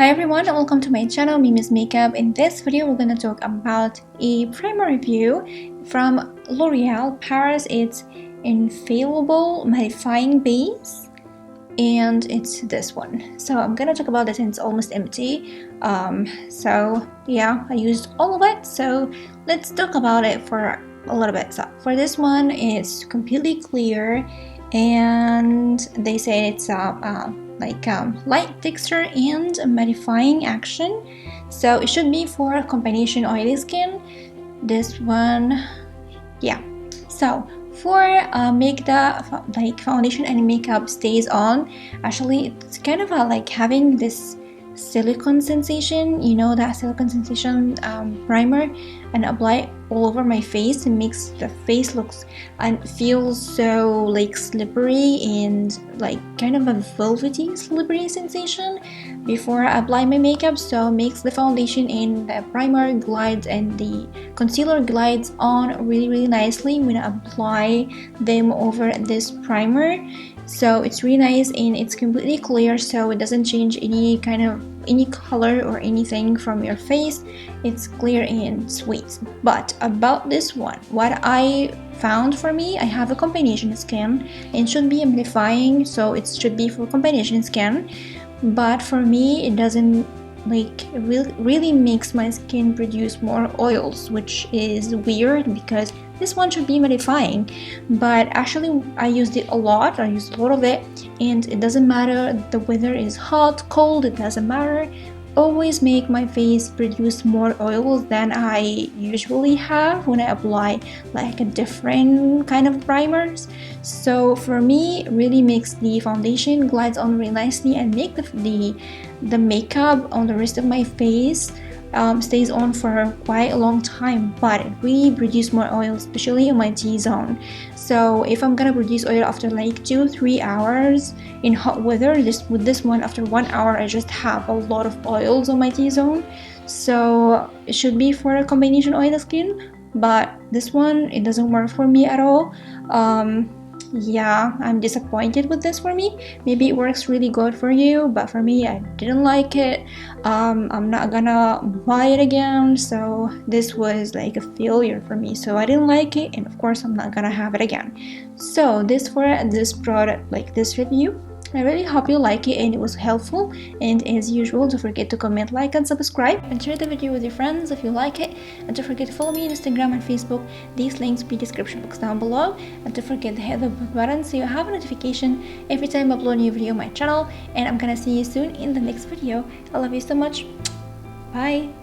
Hi everyone, welcome to my channel, Mimi's Makeup. In this video, we're gonna talk about a primer review from L'Oreal Paris. It's Infallible Mattifying Base, and it's this one. So I'm gonna talk about it, and it's almost empty. So yeah, I used all of it. So let's talk about it for a little bit. So for this one, it's completely clear, and they say it's light texture and mattifying action, so it should be for a combination oily skin. This one, yeah. So for make the foundation and makeup stays on, actually it's kind of like having this silicone sensation, you know, that silicone sensation primer, and apply all over my face. It makes the face looks and feels so like slippery and like kind of a velvety slippery sensation before I apply my makeup. So makes the foundation and the primer glides and the concealer glides on really nicely when I apply them over this primer. So it's really nice, and it's completely clear, so it doesn't change any color or anything from your face. It's clear and sweet. But about this one, what I found for me, I have a combination skin and should be mattifying, so it should be for combination skin. But for me, it doesn't really makes my skin produce more oils, which is weird because this one should be mattifying. But actually I used it a lot. I used a lot of it, and it doesn't matter the weather is hot, cold, it doesn't matter. Always make my face produce more oils than I usually have when I apply like a different kind of primers. So for me, it really makes the foundation glides on really nicely and make the makeup on the rest of my face stays on for quite a long time, but it really produces more oil, especially on my T-zone. So if I'm gonna produce oil after like 2-3 hours in hot weather, with this one, after 1 hour I just have a lot of oils on my T-zone. So it should be for a combination oily skin, but this one, it doesn't work for me at all. Yeah, I'm disappointed with this. For me, maybe it works really good for you, but for me, I didn't like it. I'm not gonna buy it again, so this was like a failure for me. So I didn't like it, and of course I'm not gonna have it again. So this for this product, like this review, I really hope you like it and it was helpful. And as usual, don't forget to comment, like, and subscribe, and share the video with your friends if you like it. And don't forget to follow me on Instagram and Facebook. These links will be in the description box down below. And don't forget to hit the button so you have a notification every time I upload a new video on my channel. And I'm gonna see you soon in the next video. I love you so much. Bye.